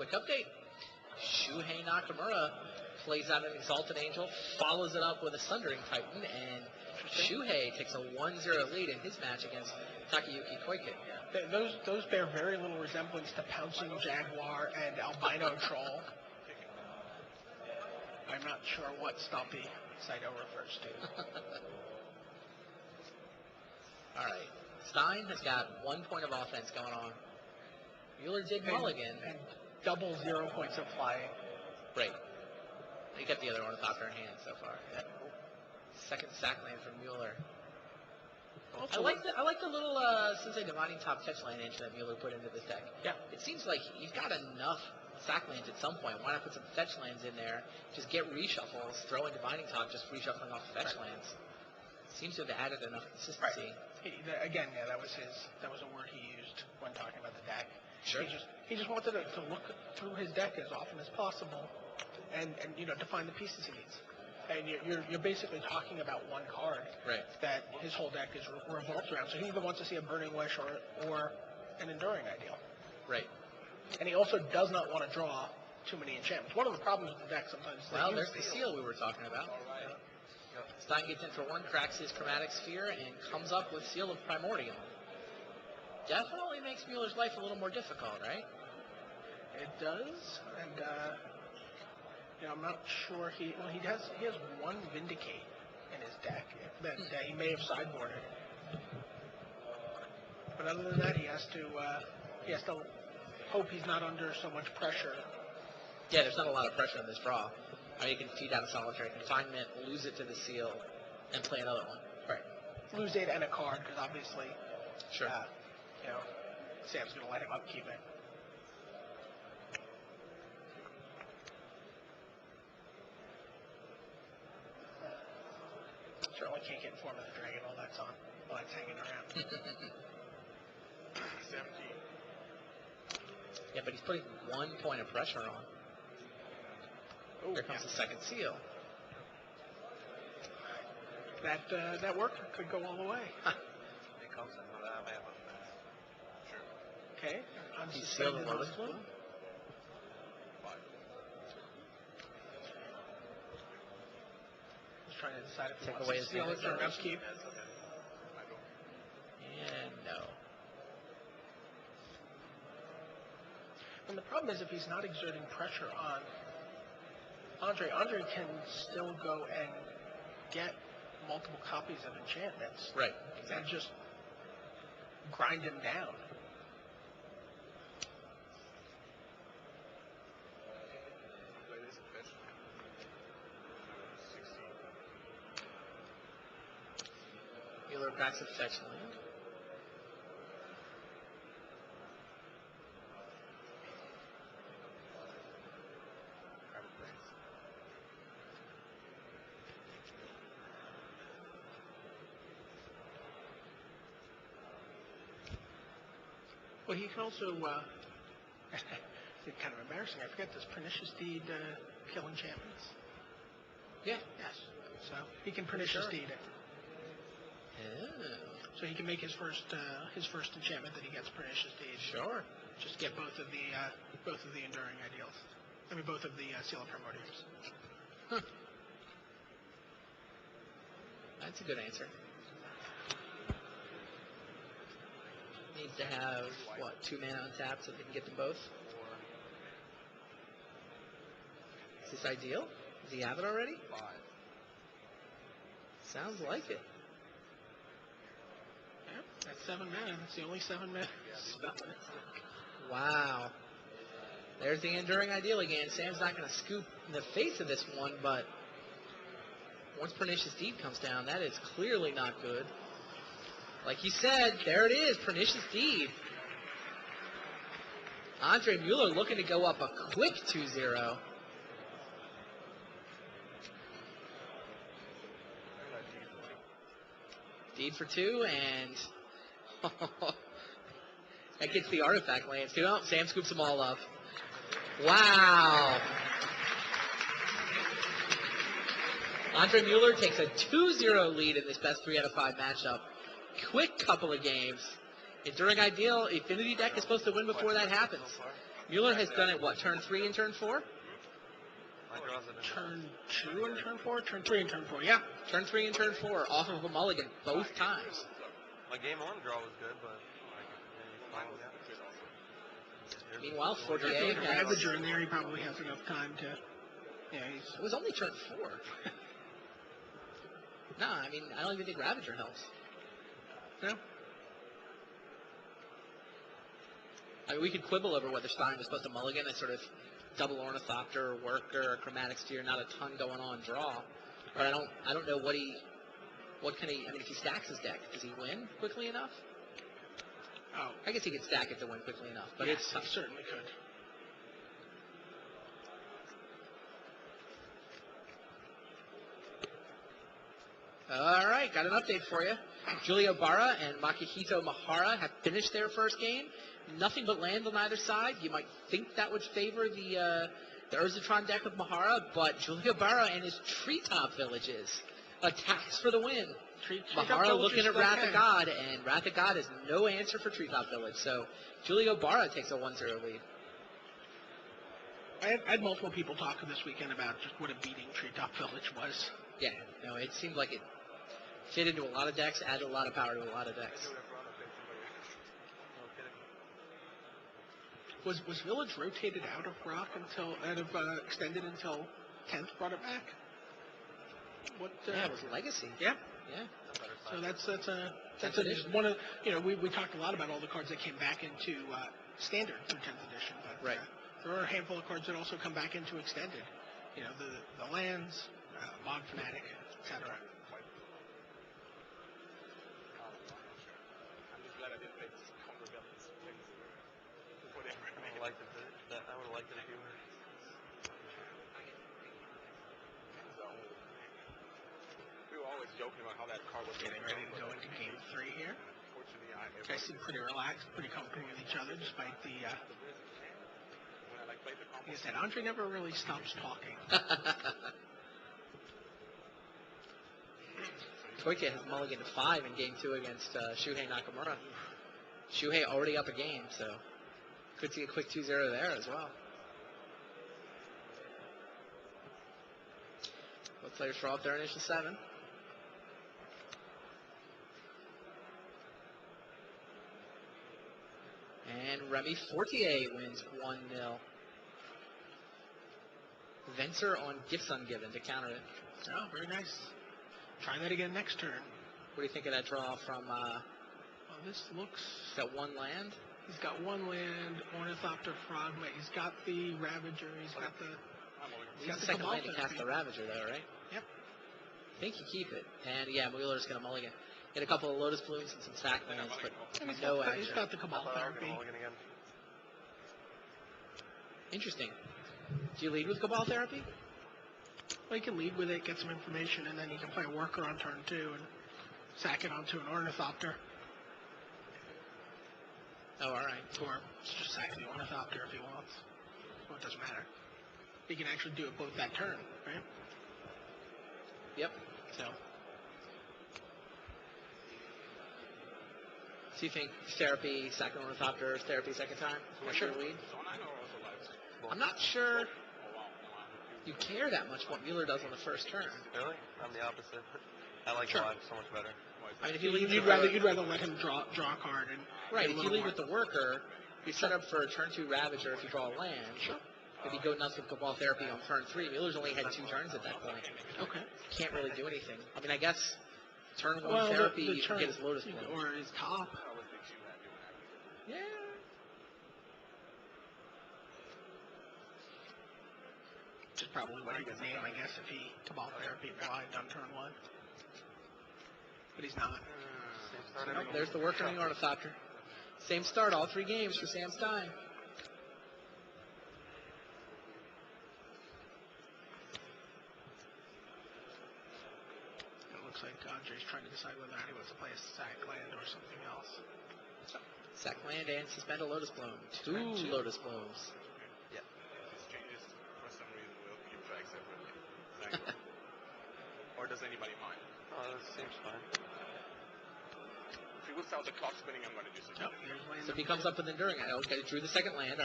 quick update. Shuhei Nakamura plays out an Exalted Angel, follows it up with a Sundering Titan, and Shuhei takes a 1-0 lead in his match against Takayuki Koike. Yeah, those bear very little resemblance to Pouncing Jaguar and Albino Troll. I'm not sure what Stumpy Saito refers to. All right. Stein has got 1 point of offense going on. Mueller did mulligan. And double 0 points of flying. Right. He got the other ornithopter in hand so far. Yeah. Second sack land from Mueller. I like the little Sensei Dividing Top Fetch land engine that Mueller put into this deck. Yeah. It seems like he's got enough sack lands at some point. Why not put some fetch lands in there? Just get reshuffles, throw in Dividing Top, just reshuffling off the fetch lands. Seems to have added enough consistency. Right. Again, yeah, that was a word he used when talking about the deck. Sure. He just wanted to look through his deck as often as possible, and to find the pieces he needs. And you're basically talking about one card that his whole deck is revolves around. So he either wants to see a Burning Wish or an Enduring Ideal. Right. And he also does not want to draw too many enchantments. One of the problems with the deck sometimes is well, there's the seal we were talking about. Stein gets in for one, cracks his Chromatic Sphere, and comes up with Seal of Primordium. Definitely makes Mueller's life a little more difficult, right? It does, and I'm not sure he has one Vindicate in his deck that he may have sideboarded. But other than that, he has to hope he's not under so much pressure. Yeah, there's not a lot of pressure on this draw. I mean, you can feed out a Solitary Confinement, lose it to the seal, and play another one. Right. Lose it and a card, because obviously, sure. Sam's going to let him upkeep it. Certainly can't get in Form of the Dragon while that's hanging around. 17. Yeah, but he's putting 1 point of pressure on. Here comes the second seal. That work could go all the way. Okay. He's sealed the Lotus Bloom. He's trying to decide if he Take wants away to his seal it or damage. upkeep. And no. And the problem is if he's not exerting pressure on Andre can still go and get multiple copies of enchantments. Right. And just grind him down. Mueller cracks a fetch land. Well, he can also, it's kind of embarrassing, I forget this, Pernicious Deed kill enchantments. Yeah. Yes. So he can Pernicious Deed it. Oh. So he can make his first enchantment that he gets Pernicious Deed. Sure. Just get both of the Enduring Ideals. I mean, both of the Seal of Primordiums. Huh. That's a good answer. Needs to have, 2 mana untapped so they can get them both? Is this ideal? Does he have it already? 5. Sounds like it. Yep, that's 7 mana. That's the only 7 mana. Wow. There's the Enduring Ideal again. Sam's not going to scoop in the face of this one, but once Pernicious Deed comes down, that is clearly not good. Like he said, there it is, Pernicious Deed. Andre Mueller looking to go up a quick 2-0. Deed for 2, and that gets the artifact lands too. Oh, Sam scoops them all up. Wow. Andre Mueller takes a 2-0 lead in this best 3 out of 5 matchup. Quick couple of games. Enduring Ideal, Affinity deck is supposed to win before that happens. Mueller has done it, what, turn 3 and turn 4? Turn 2 and turn 4? Turn 3 and turn 4, yeah. Turn 3 and turn 4 off of a mulligan both times. My game 1 draw was good, but... Meanwhile, Fortier With a has... Ravager in there, he probably has enough time to... Yeah, It was only turn 4. Nah, I mean, I don't even think Ravager helps. No? I mean, we could quibble over whether Stein was supposed to mulligan a sort of double ornithopter, worker, chromatic steer, not a ton going on draw. But I don't know what can he, I mean, if he stacks his deck, does he win quickly enough? Oh. I guess he could stack it to win quickly enough, but Yes, it's he tough. certainly could. All right, got an update for you. Julio Barra and Makihito Mahara have finished their first game. Nothing but land on either side. You might think that would favor the Urzatron deck of Mahara, but Julio Barra and his Treetop Villages attacks for the win. Mahara looking at Wrath of God, and Wrath of God is no answer for Treetop Village. So Julio Barra takes a 1-0 lead. I had multiple people talking this weekend about just what a beating Treetop Village was. Yeah, no, it seemed like it fit into a lot of decks, added a lot of power to a lot of decks. Was Village rotated out of extended until 10th brought it back? What? Yeah, it was Legacy. Yeah. Yeah. So that's one of we talked a lot about all the cards that came back into standard through 10th edition, but Right. There are a handful of cards that also come back into extended. You know, the lands, Mod Fanatic, etc. I would have liked it if you were. We were always joking about how that card was Getting ready to go into game 3 here. Guys seem pretty relaxed, pretty comfortable with each other, despite the. Like I said, Andre never really stops talking. Toike has mulligan to 5 in game 2 against Shuhei Nakamura. Shuhei already up a game, so could see a quick 2-0 there as well. Both players draw up their initial 7. And Remy Fortier wins 1-0. Venser on Gifts Ungiven to counter it. Oh, very nice. Try that again next turn. What do you think of that draw from... Well, this looks... He's got 1 land. He's got 1 land, Ornithopter, Frogmate. He's got the Ravager. He's got the... He's got the second land to cast the Ravager, though, right? Yep. I think you keep it. And, yeah, Wheeler's going to mulligan. Get a couple of Lotus Blooms and some sack lands, but no action. He's got the Cabal Therapy. Interesting. Do you lead with Cabal Therapy? Well, he can lead with it, get some information, and then he can play a worker on turn 2 and sack it onto an Ornithopter. Oh, all right. Or just sack the Ornithopter if he wants. Well, it doesn't matter. He can actually do it both that turn, right? Yep. So you think Therapy, second Ornithopter, Therapy second time? What's your lead? I'm not sure you care that much what Mueller does on the first turn. Really? I'm the opposite. I like Sure. live so much better. I mean, if you lead you'd rather let him draw a card and right. get a If you little lead more. with the worker, you set up for a turn 2 Ravager if you draw a land. Sure. If you go nuts with Cabal Therapy on turn 3, Mueller's only had 2 turns at that point. Okay. Can't really do anything. I mean, I guess turn 1 Well, Therapy, the you turn, can get his Lotus Bloom. or his top. Yeah. Which is probably what he would name, I guess, if he Cabal Therapy blind on turn 1. But he's not. Nope, there's the worker and the Ornithopter. Same start, all 3 games for Sam Stein. It looks like Andre's trying to decide whether or not he wants to play a sack land or something else. Sack land and suspend a Lotus Bloom. 2 Lotus Blooms. Yeah. These changes, for some reason, will keep track separately. Or does anybody mind? Oh, that seems fine. If he whips out the clock spinning, I'm going to do something. Oh, here's land. So if he comes up with Enduring, okay, drew the second land. All